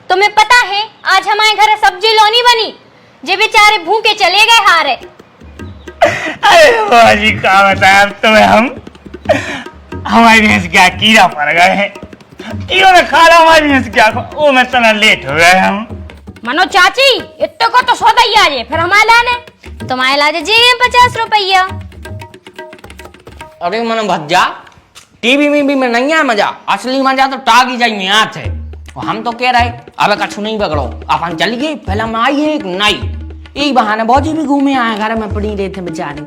तुम्हें पता है आज हमारे घर सब्जी लौनी बनी, जे बेचारे भूखे चले गए हारे। अरे बाजी का बताया अब तुम्हें हमारी भैंस क्या कीड़ा पड़ गए हैं, कीड़ों ने खा रहा हमारी भैंस क्या, वो मैं तना लेट हो गए हम। मनो चाची इतने को तो सौदा ही आ जाए, फिर हमारे लाने तुम्हारे लाजे जी 50 रुपया। अरे मन भज्जा टीवी में भी नहीं है मजा, असली मजा तो टागी जाइए यहाँ है। और हम तो कह रहे अब कछु नहीं बगड़ो, अपन चल गए फिल्म आई है एक नई, यही बहाने भौजी भी घूमे आए, घर में पड़ी रहे थे बेचारे।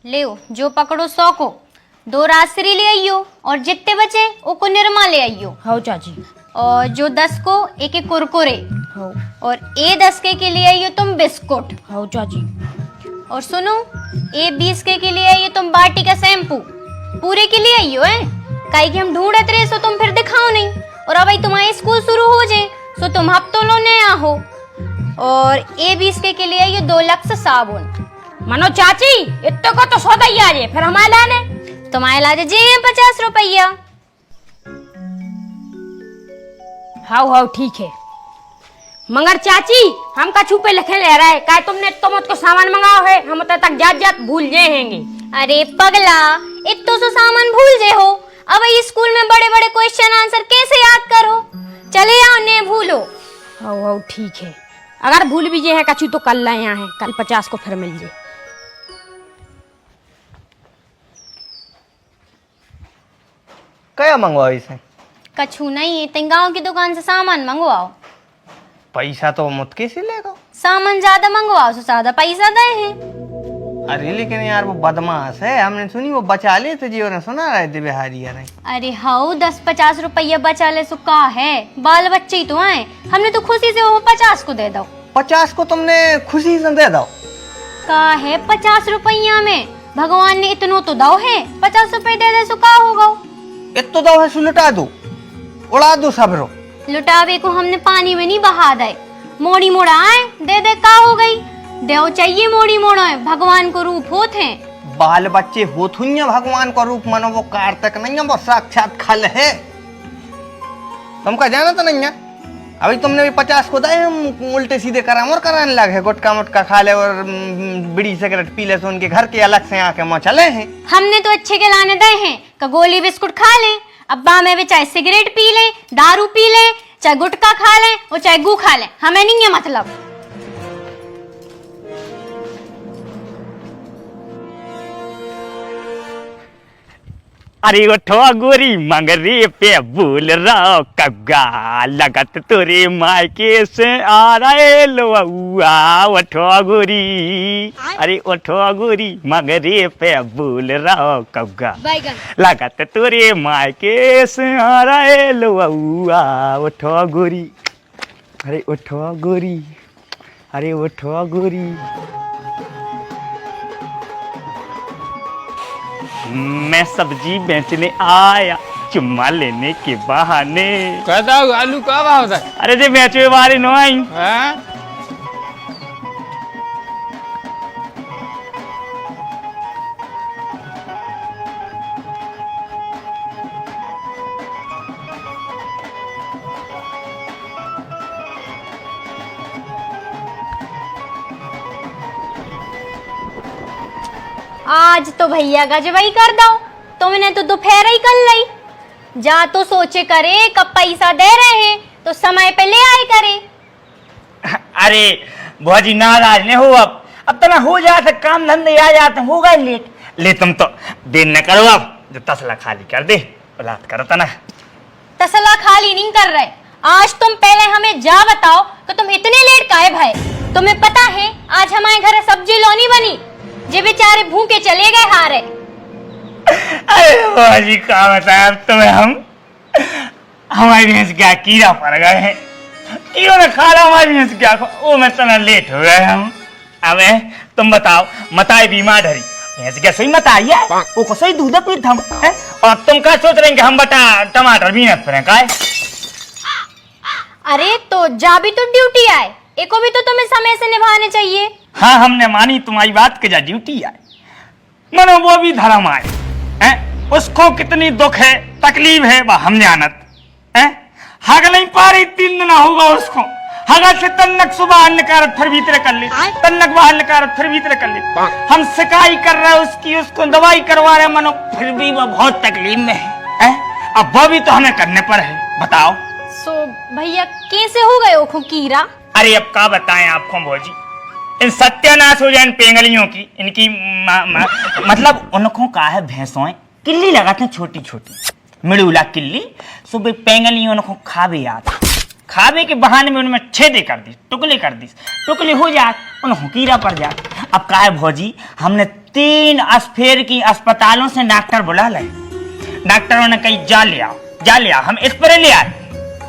ले जो पकड़ो 100 को 2 राजश्री ले आइयो, और जितने बचे वो को निरमा ले आइयो। हाँ चाची। और जो 10 को एक कुरकुरे, हाँ। और ए 10 के लिए आइयो तुम बिस्कुट। हाँ चाची। और सुनो ए 20 के लिए आइयो तुम बाटी का शैम्पू, पूरे के लिए आइयो है, काई कि हम ढूंढते रहे सो तुम फिर दिखाओ नहीं, और अब तुम्हारे स्कूल शुरू हो जाए सो तुम हफ्तों लो नए आहो। और ए 20 के लिए आइयो 2 लक्स साबुन। मनो चाची इतने को तो सौदा ही आ जाए, फिर हमारे लाने तुम्हारे लाजे जी 50 रुपया। हाँ हाँ ठीक है, मगर चाची हम कछु पे लिखे ले रहा है, काय तुमने तो मुझको सामान मंगाओ है, हम तक जात जात भूल गए हैंगे। अरे पगला इतो सो सामान भूल जे हो, अब ये स्कूल में बड़े बड़े क्वेश्चन आंसर कैसे याद करो, चले आओ ने भूलो। हाँ हाँ ठीक है, अगर भूल भी जे है कछु तो कल लाए यहाँ है, कल 50 को फिर मिल जाए। क्या मंगवाओ इसे? कछु नहीं, तुम गाँव की दुकान से सामान मंगवाओ। पैसा तो मुझके से लेगा। सामान ज्यादा मंगवाओ तो ज्यादा पैसा दे हैं। अरे लेकिन यार वो बदमाश है, हमने सुनी वो बचा ले थे जी, और सुना रहे थे बिहारी यार। अरे हाँ 10-50 रुपया बचा ले सो का है, बाल बच्चे ही तो आए, हमने तो खुशी से वो 50 को दे दो। 50 को तुमने खुशी से दे दो का है 50 रुपया में, भगवान ने इतनो तो दो है, 50 रुपए दे दे सो का होगा। इतो दो है, लुटा दो, उड़ा दो सबरो। लुटावे को हमने पानी में नहीं बहा दे, मोड़ी मोड़ा आए दे दे का हो गई, देव चाहिए मोड़ी मोड़ा है, भगवान को रूप होते हैं। बाल बच्चे होत हुई भगवान का रूप, मानो वो कार्तिक नहीं है, वो साक्षात खल है। तुमका जाना तो नहीं है, अभी तुमने भी 50 को दाए, हम उल्टे सीधे कराने लगे, गुटका मुटका खा ले और बीड़ी सिगरेट पी ले, तो उनके घर के अलग से आके मोह चले हैं। हमने तो अच्छे के लाने दे हैं, का गोली बिस्कुट खा ले, अब्बा में भी चाहे सिगरेट पी ले, दारू पी ले, चाहे गुटखा खा ले और चाहे गू खा ले, हमें नहीं है मतलब। अरे उठो गोरी मंगरी पे भूल रहा कब्गा, लगत तोरे मायके से आ रहे लोआ, उठो गोरी। अरे उठो गोरी मंगरी पे भूल रहा कब्गा, लगत तोरे मायके से आ रहे लोआ, उठो गोरी। अरे उठो गोरी, अरे उठो गोरी। मैं सब्जी बेचने आया चुम्मा लेने के बहाने। कहता हूँ आलू का भाव था? अरे जे बेचवे वाले नो आई। आज तो भैया गजबाई कर दो, तुमने तो दोपहर ही कर ली, जा तो सोचे करे कब पैसा दे रहे हैं तो समय पे ले आए करे। अरे भौजी नाराज नहीं हो, अब तो ना हो जाता, काम धंधे आ जाते, होगा लेट। ले तुम तो देर न करो, अब जो तसला खाली कर दे, औलाद करो तना। तसला खाली नहीं कर रहे, आज तुम पहले हमें जा बताओ कि तुम इतने लेट काहे भाई। तुम्हें पता है आज हमारे घर सब्जी लौनी बनी, जे बेचारे भूखे चले गए हारे। अरे भौजी का बताया अब तुम्हें हमारी भैंस क्या कीड़ा पड़ गए हैं, कीड़ों ने खा रहा हमारी भैंस क्या, वो मैं तना लेट हो गए हम। अब तुम बताओ, मताई बीमार धरी भैंस क्या सही मत आई है, वो को सही दूध पीत हम है, और तुम क्या सोच रहे हैं कि हम बता टमाटर भी न फिर काय। अरे तो जा भी तो ड्यूटी आए, एको भी तो तुम्हें समय से निभाने चाहिए। हाँ हमने मानी तुम्हारी बात के, जा ड्यूटी आए मनो वो भी धर्म आए हैं, उसको कितनी दुख है तकलीफ है वह हम जानत है। हग नहीं पा रही 3 दिन होगा उसको। हगा से तन्नक सुबह अन्न कारत फिर भीतर कर ले, तन्नक बाहर निकारत फिर भीतर कर ले। हम सिकाई कर रहे उसकी, उसको दवाई करवा रहे मनो, फिर भी वह बहुत तकलीफ में है। अब वो भी तो हमें करने पर है। बताओ सो भैया कैसे हो गए ओखो कीड़ा? अरे अब क्या बताएं आपको भौजी, इन सत्यानाश हो जाए इन पेंगलियों की, इनकी मतलब उनको का है भैंसों किल्ली लगाते हैं छोटी छोटी मिड़ूला किल्ली, सुबह पेंगलियों उनको खावे याद, खावे के बहाने में उनमें छेदे कर दी, टुकले कर दी, टुकले हो जात उनको कीड़ा पड़ जात। अब का है भौजी, हमने 3 अस्फेर की अस्पतालों से डॉक्टर बुला लाए। डॉक्टरों ने कही जा लिया, हम स्प्रे ले आए,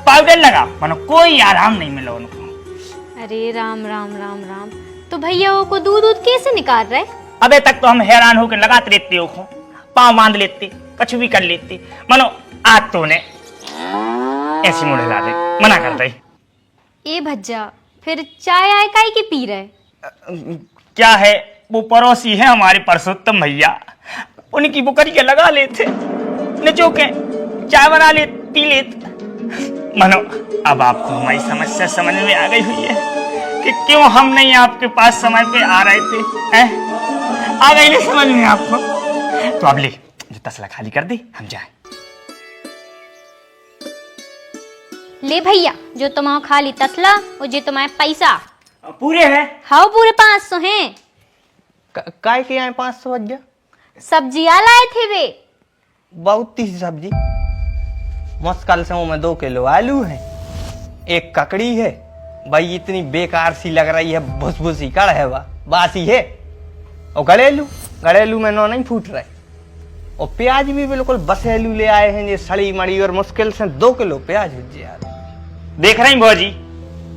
पाउडर लगा, मनो कोई आराम नहीं मिला उनको। अरे राम राम राम राम। तो भैया वो को दूध कैसे निकाल रहे? अबे तक तो हम हैरान होकर लगाते रहते हो, पाँव बांध लेते, कुछ भी कर लेते, मनो आज तो ने ऐसी मुड़ हिला दे, मना कर दे। ए भज्जा, फिर चाय आय काई की पी रहे? क्या है, वो पड़ोसी है हमारे परसोत्तम भैया, उनकी बुकरिया लगा लेते, नचो के चाय बना ले पी लेते। मनो अब आपको हमारी समस्या समझ में आ गई हुई है कि क्यों हम नहीं आपके पास समय पे आ रहे थे, हैं? आ गई नहीं समझ में आपको? तो अब ले जो तसला खाली कर दे, हम जाए। ले भैया, जो तुम्हारा खाली तसला और जो तुम्हारे पैसा पूरे हैं? हाँ पूरे 500 हैं। काय के यहाँ 500 बज गया? सब्जियां लाए थे वे। बहुत सी सब्जी, मुश्किल से में 2 किलो आलू है, 1 ककड़ी है, भाई इतनी बेकार सी लग रही है, भुसभुसी कड़ है, वह बासी है, और गड़ेलू में नो नहीं फूट रहे, और प्याज भी बिल्कुल बसेलू ले आए हैं, ये सड़ी मड़ी, और मुश्किल से 2 किलो प्याज भुज यार। देख रहे हैं भौजी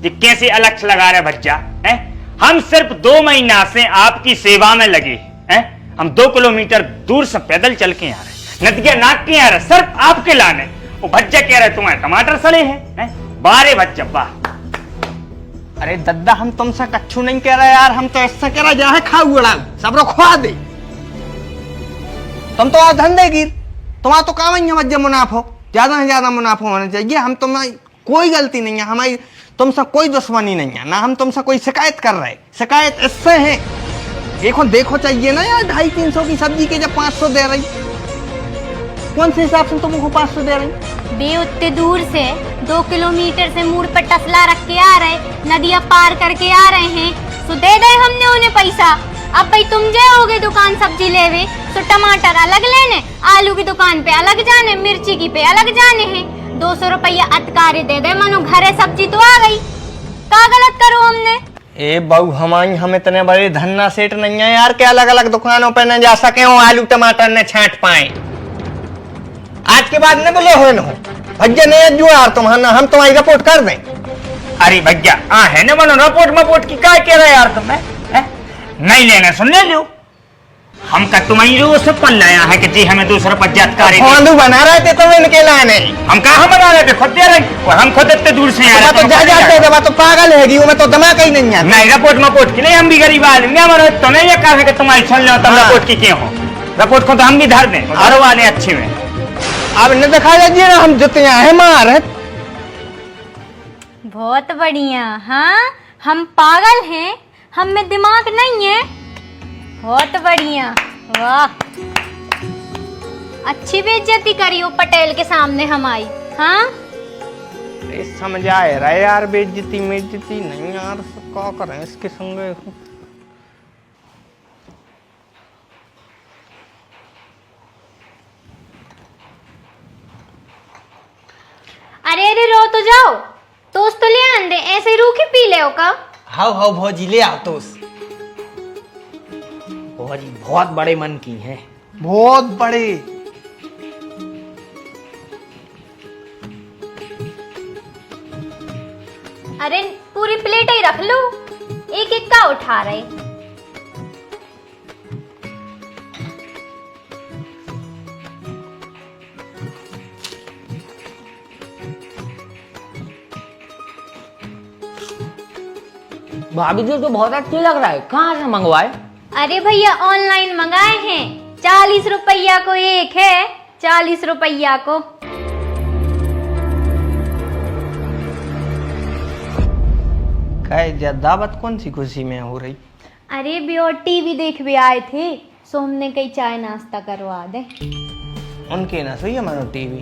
ये कैसे अलग लगा रहे बच्चा है। हम सिर्फ 2 महीना से आपकी सेवा में लगे हैं, हम 2 किलोमीटर दूर से पैदल चल के आ रहे, नदियां नाक के आ रहे, सिर्फ आपके लाने। वो बच्चा कह रहे तुम्हारे टमाटर सड़े हैं, बारे बच्चा वाह। अरे दद्दा, हम तुमसे कच्छू नहीं कह रहे यार, हम तो ऐसा कह रहे जहाँ खाऊ उड़ा सब खवा दे। तुम तो आप धंधे गिर, तुम्हारा तो काम ही है मुनाफो, ज्यादा से ज्यादा मुनाफा होना चाहिए। हम तुम्हारी कोई गलती नहीं है, हमारी तुमसे कोई दुश्मनी नहीं है, ना हम तुमसे कोई शिकायत कर रहे, शिकायत इससे है। देखो चाहिए ना यार, 250-300 की सब्जी के जब 500 दे रही, कौन से हिसाब से तुमको 500 दे रही? बे उतने दूर से 2 किलोमीटर से मूड पर तसला रख के आ रहे, नदियां पार करके आ रहे हैं, तो दे दे हमने उन्हें पैसा। अब भाई तुम जाओगे दुकान सब्जी लेवे, तो टमाटर अलग लेने, आलू की दुकान पे अलग जाने, मिर्ची की पे अलग जाने हैं। 200 रुपया अतकारी दे दे, मनो घरे सब्जी तो आ गई। क्या गलत करो हमने? ए बहू, हम इतने बड़े धन्ना सेठ नहीं है यार, के अलग अलग दुकानों पे न जा सके हो, आलू टमाटर न छांट पाए। आज के बाद न बोले हो भैया ने जो यार तुम्हारा, हम तुम्हारी रिपोर्ट कर दें। अरे भैया है ना मनो, रिपोर्ट की क्या कह रहे यार तुम, नहीं लेना सुन ले लो। हम का तुम्हारी रो से पल लाया है कि जी हमें 200 रुपया बना रहे थे तुम इनके लाने, हम कहाँ बना रहे थे, खुद दे रहे, और हम खुद इतने दूर से आ तो जा जाते थे, तो पागल है, मैं तो दिमाग ही नहीं है। नहीं रिपोर्ट के लिए हम भी गरीब आदमी, हमारे तो नहीं ये कहा है कि तुम्हारी सुन लो, तुम रिपोर्ट की क्यों हो, रिपोर्ट को तो हम भी धर दें, घर वाले अच्छे में। अब न दिखा दीजिए ना, हम जुतियां हैं मार। बहुत बढ़िया। हाँ हम पागल हैं, हम में दिमाग नहीं है। बहुत बढ़िया, वाह। अच्छी बेइज्जती करी हो पटेल के सामने हमारी। हाँ समझ आए रहे यार, बेइज्जती मेज्जती नहीं यार, क्या करें इसके संग। अरे रो तो जाओ, तोस तो ले आन दे, ऐसे रूखी पी ले हो का। हाउ भौजी ले आओ तोस। भौजी बहुत बड़े मन की है, बहुत बड़े। अरे पूरी प्लेट ही रख लो, एक एक का उठा रहे। भाभी जी तो बहुत अच्छी लग रहा है, कहाँ से मंगवाए? अरे भैया ऑनलाइन मंगाए हैं, 40 रुपया को एक है, 40 रुपया को। दावत कौन सी खुशी में हो रही? अरे भी और टीवी देख भी आए थे, सो हमने कहीं चाय नाश्ता करवा दे। उनके ना सही है मानो टीवी।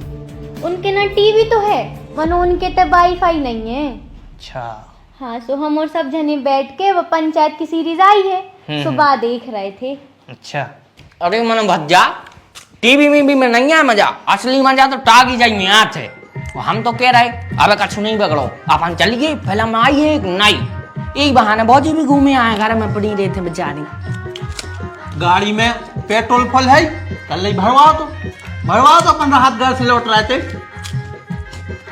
उनके ना टीवी तो है, मनो उनके तो वाईफाई नहीं है। अच्छा। हाँ, सो हम और सब जने बैठ के वो पंचायत की सीरीज आई है, सुबह देख रहे थे। अच्छा। अरे मन भज्जा, टीवी में भी में नहीं है मजा, असली मजा तो टागी जाई में आते है। हम तो कह रहे अब कछु नहीं बगड़ो, अपन चलिए फिल्म में आई है एक नई, यही बहाने भौजी भी घूमे आए, घर में पड़ी रहे थे बेचारी। गाड़ी में पेट्रोल फुल है, कल नहीं भरवाओ तो अपन राहत घर से लौट रहे थे,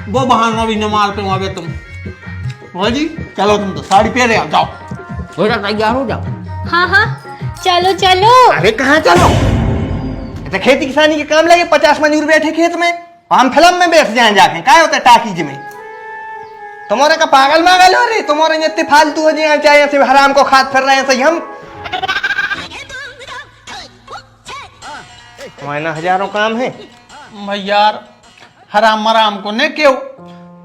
वो बहाना भी न मार पे वहां तुम। भौजी चलो, तुम तो साड़ी पहने आओ, जाओ हो जा, तैयार हो जाओ। हाँ हाँ, चलो चलो। अरे कहाँ चलो, तो खेती किसानी के काम लगे, 50 मजदूर बैठे खेत में, हम फिल्म में बैठ जाए जाके, क्या होता है टाकीज में? तुम्हारे का पागल मागल हो रही, तुम्हारे इतने फालतू हो जाए, चाहे ऐसे हराम को खाद फिर रहे हैं सही हम। महीना हजारों काम है भाई यार, हराम मराम को ने क्यों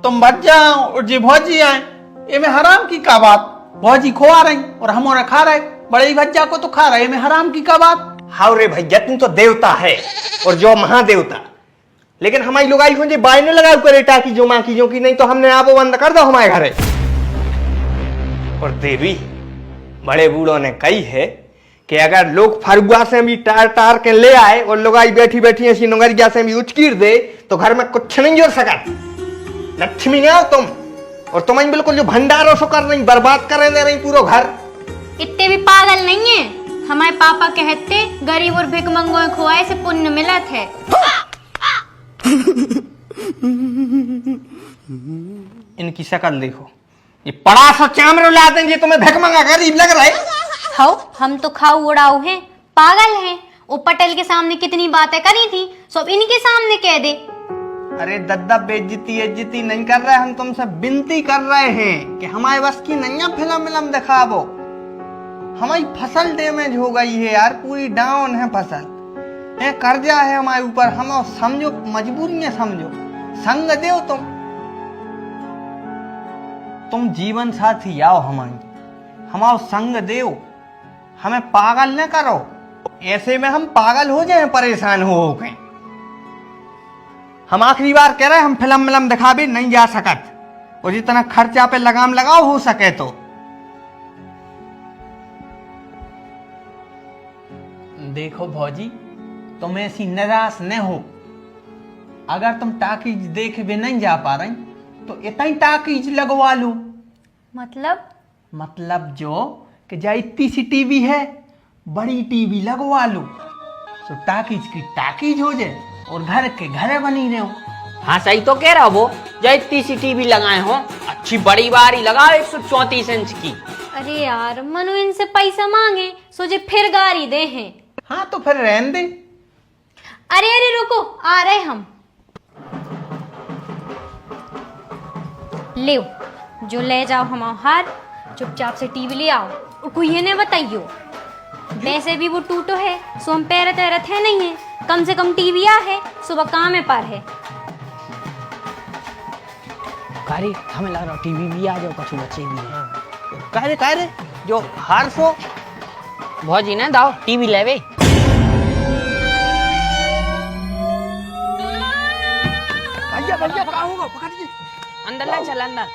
तुम बच जाओ और जी भौजी आए, ये में हराम की का बात? भौजी खोआ रही और हम और खा रहे, बड़े भज्जा को तो खा रहे, में हराम की का बात? हाउ रे भैया, तुम तो देवता है और जो महादेवता, लेकिन हमारी लोग आई हो बाय ने लगा करे टाकी जो माँ की जो की, नहीं तो हमने आप बंद कर दो हमारे घरे। और देवी बड़े बूढ़ों ने कही है कि अगर लोग फरुआ से भी टार टार के ले आए और लोग आई बैठी बैठी ऐसी नगरिया से भी उचकीर दे तो घर में कुछ नहीं जोड़ सका। लक्ष्मी आओ तुम, और तुम बिल्कुल जो भंडारों से कर रही, बर्बाद कर दे रही पूरा घर। इतने भी पागल नहीं है, हमारे पापा कहते गरीब और भिखमंगों खुआए से पुण्य मिलत है। इनकी शक्ल देखो, ये पड़ा सा चामर ला देंगे, तुम्हें भिखमंगा गरीब लग रहा है। खाओ, हम तो खाओ उड़ाऊ हैं, पागल हैं। वो पटेल के सामने कितनी बातें करी थी, सब इनके सामने कह दे। अरे दद्दा, बेइज्जती नहीं कर रहे, हम तुमसे विनती कर रहे हैं कि हमारे बस की नहीं फिल्म दिखावो। हमारी फसल डैमेज हो गई है यार, पूरी डाउन है फसल, कर्जा है हमारे ऊपर, हम समझो मजबूरी है, समझो संग दो तुम जीवन साथी आओ हमारो संग दो, हमें पागल न करो, ऐसे में हम पागल हो जाए परेशान हो गए। हम आखिरी बार कह रहे हैं, हम फिल्म दिखावे नहीं जा सकत, और जितना खर्चा पे लगाम लगाओ हो सके तो। देखो भौजी, तुम ऐसी निराश न हो, अगर तुम टाकीज देख भी नहीं जा पा रही तो इतना टाकीज लगवा लो। मतलब जो कि जा इतनी सी टीवी है, बड़ी टीवी लगवा लो, तो टाकीज की टाकीज हो जाए और घर के घर बनी रहे हो। हाँ सही तो कह रहा वो, जो इतनी सी टीवी लगाए हो, अच्छी बड़ी बारी लगाओ 134 इंच की। अरे यार, मनु इनसे पैसा मांगे, सोचे फिर गाड़ी दे हैं। हाँ तो फिर रहने दे। अरे अरे रुको, आ रहे हम। ले जो ले जाओ हमारा हार, चुपचाप से टीवी ले आओ, और कोई ये नहीं बताइयो। वैसे भी वो टूटो है, सो हम पैरत वैरत है नहीं है, कम से कम टीवी आ है, सुबह काम है पर है। अरे हमें लग रहा टीवी भी आ जाओ, कछु बच्चे भी हैं। कह रे जो हार सो भौजी ने दाओ टीवी लेवे। भैया कहाँ होगा, पकड़िए। अंदर ले चल अंदर।